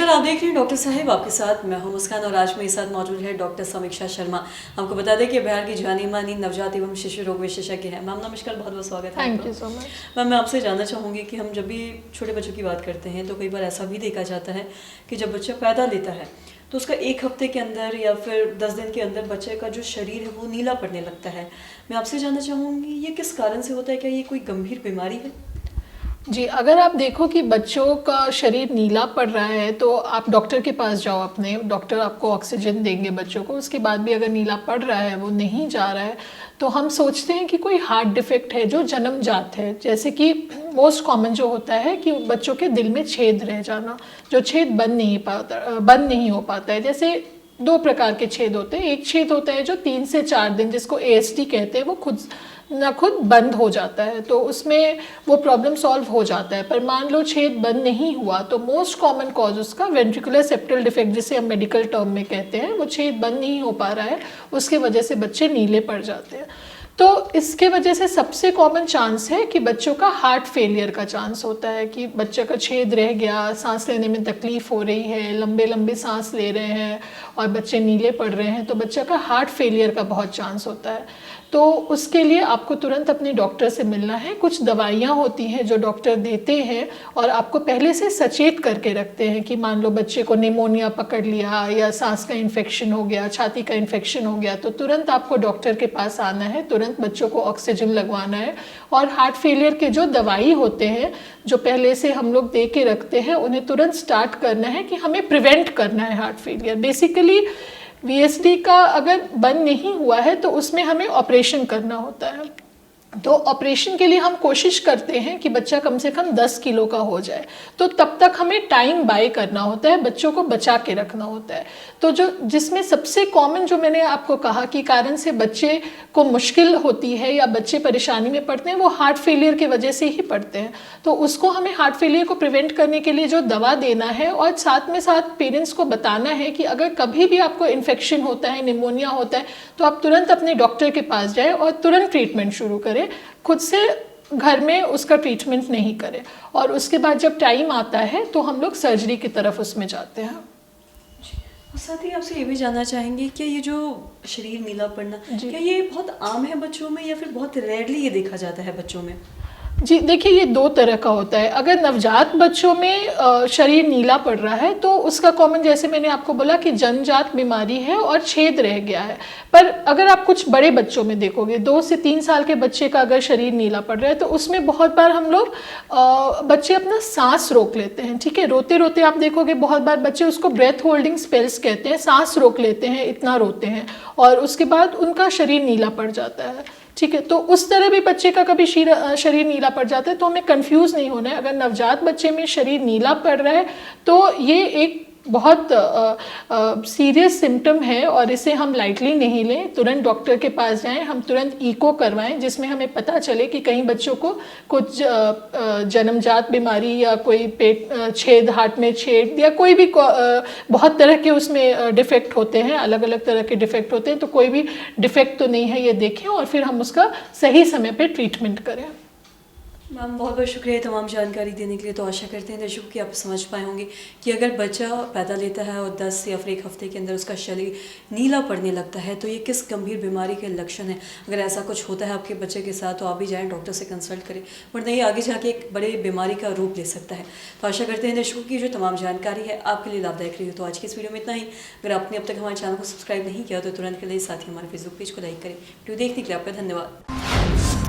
नमस्कार, आप देख रहे हैं डॉक्टर साहिब आपके साथ। मैं हूं मुस्कान और आज मेरे साथ मौजूद है डॉक्टर समीक्षा शर्मा। हमको बता दें कि बिहार की जानी मानी नवजात एवं शिशु रोग विशेषज्ञ हैं। मैम नमस्कार, बहुत बहुत स्वागत है। Thank you so much. Ma'am मैं आपसे जानना चाहूँगी कि हम जब भी छोटे बच्चों की बात करते हैं तो कई बार ऐसा भी देखा जाता है कि जब बच्चा पैदा लेता है तो उसका 1 हफ्ते के अंदर या फिर 10 दिन के अंदर बच्चे का जो शरीर है वो नीला पड़ने लगता है। मैं आपसे जानना चाहूँगी ये किस कारण से होता है, क्या ये कोई गंभीर बीमारी है? जी, अगर आप देखो कि बच्चों का शरीर नीला पड़ रहा है तो आप डॉक्टर के पास जाओ, अपने डॉक्टर आपको ऑक्सीजन देंगे बच्चों को। उसके बाद भी अगर नीला पड़ रहा है, वो नहीं जा रहा है, तो हम सोचते हैं कि कोई हार्ट डिफेक्ट है जो जन्मजात है। जैसे कि मोस्ट कॉमन जो होता है कि बच्चों के दिल में छेद रह जाना, जो छेद बंद नहीं हो पाता है। जैसे 2 प्रकार के छेद होते हैं। एक छेद होता है जो 3 से 4 दिन, जिसको ASD कहते हैं, वो खुद बंद हो जाता है, तो उसमें वो प्रॉब्लम सॉल्व हो जाता है। पर मान लो छेद बंद नहीं हुआ तो मोस्ट कॉमन कॉज उसका वेंट्रिकुलर सेप्टल डिफेक्ट, जिसे हम मेडिकल टर्म में कहते हैं, वो छेद बंद नहीं हो पा रहा है, उसके वजह से बच्चे नीले पड़ जाते हैं। तो इसके वजह से सबसे कॉमन चांस है कि बच्चों का हार्ट फेलियर का चांस होता है, कि बच्चे का छेद रह गया, सांस लेने में तकलीफ हो रही है, लंबे लंबे सांस ले रहे हैं और बच्चे नीले पड़ रहे हैं, तो बच्चे का हार्ट फेलियर का बहुत चांस होता है। तो उसके लिए आपको तुरंत अपने डॉक्टर से मिलना है। कुछ दवाइयाँ होती हैं जो डॉक्टर देते हैं और आपको पहले से सचेत करके रखते हैं कि मान लो बच्चे को निमोनिया पकड़ लिया या सांस का इन्फेक्शन हो गया, छाती का इन्फेक्शन हो गया, तो तुरंत आपको डॉक्टर के पास आना है, तुरंत बच्चों को ऑक्सीजन लगवाना है। और हार्ट फेलियर के जो दवाई होते हैं जो पहले से हम लोग दे के रखते हैं, उन्हें तुरंत स्टार्ट करना है कि हमें प्रिवेंट करना है हार्ट फेलियर। बेसिकली VSD का अगर बंद नहीं हुआ है तो उसमें हमें ऑपरेशन करना होता है। तो ऑपरेशन के लिए हम कोशिश करते हैं कि बच्चा कम से कम 10 किलो का हो जाए, तो तब तक हमें टाइम बाय करना होता है, बच्चों को बचा के रखना होता है। तो जिसमें सबसे कॉमन जो मैंने आपको कहा कि कारण से बच्चे को मुश्किल होती है या बच्चे परेशानी में पड़ते हैं, वो हार्ट फेलियर की वजह से ही पड़ते हैं। तो उसको हमें हार्ट फेलियर को प्रिवेंट करने के लिए जो दवा देना है, और साथ में साथ पेरेंट्स को बताना है कि अगर कभी भी आपको इन्फेक्शन होता है, निमोनिया होता है, तो आप तुरंत अपने डॉक्टर के पास जाएं और तुरंत ट्रीटमेंट शुरू करें। खुद से घर में उसका ट्रीटमेंट नहीं करें। और उसके बाद जब टाइम आता है तो हम लोग सर्जरी की तरफ उसमें जाते हैं। और साथ ही आपसे ये भी जानना चाहेंगे कि ये जो शरीर नीला पड़ना, क्या ये बहुत आम है बच्चों में या फिर बहुत रेयरली ये देखा जाता है बच्चों में? जी देखिए, ये 2 तरह का होता है। अगर नवजात बच्चों में शरीर नीला पड़ रहा है तो उसका कॉमन, जैसे मैंने आपको बोला कि जन्मजात बीमारी है और छेद रह गया है। पर अगर आप कुछ बड़े बच्चों में देखोगे, 2 से 3 साल के बच्चे का अगर शरीर नीला पड़ रहा है तो उसमें बहुत बार हम लोग बच्चे अपना सांस रोक लेते हैं। ठीक है, रोते रोते आप देखोगे बहुत बार बच्चे, उसको ब्रेथ होल्डिंग स्पेल्स कहते हैं, सांस रोक लेते हैं, इतना रोते हैं और उसके बाद उनका शरीर नीला पड़ जाता है। ठीक है, तो उस तरह भी बच्चे का कभी शरीर नीला पड़ जाता है, तो हमें कंफ्यूज नहीं होना है। अगर नवजात बच्चे में शरीर नीला पड़ रहा है तो ये एक बहुत सीरियस सिम्टम है और इसे हम लाइटली नहीं लें। तुरंत डॉक्टर के पास जाएं, हम तुरंत इको करवाएं, जिसमें हमें पता चले कि कहीं बच्चों को कुछ जन्मजात बीमारी या कोई पेट छेद, हार्ट में छेद या कोई भी बहुत तरह के उसमें डिफेक्ट होते हैं, अलग अलग तरह के डिफेक्ट होते हैं, तो कोई भी डिफेक्ट तो नहीं है ये देखें और फिर हम उसका सही समय पर ट्रीटमेंट करें। मैम बहुत बहुत शुक्रिया तमाम जानकारी देने के लिए। तो आशा करते हैं दर्शकों कि आप समझ पाए होंगे कि अगर बच्चा पैदा लेता है और 10 या फिर 1 हफ्ते के अंदर उसका शरीर नीला पड़ने लगता है तो ये किस गंभीर बीमारी के लक्षण है। अगर ऐसा कुछ होता है आपके बच्चे के साथ तो आप भी जाएं, डॉक्टर से कंसल्ट करें, वरना ये आगे जाके एक बड़े बीमारी का रूप ले सकता है। तो आशा करते हैं दर्शकों की जो तमाम जानकारी है आपके लिए लाभदायक रही हो। तो आज की इस वीडियो में इतना ही। अगर आपने अब तक हमारे चैनल को सब्सक्राइब नहीं किया तो तुरंत के लिए, साथ ही हमारे फेसबुक पेज को लाइक करें। वीडियो देखने के लिए आपका धन्यवाद।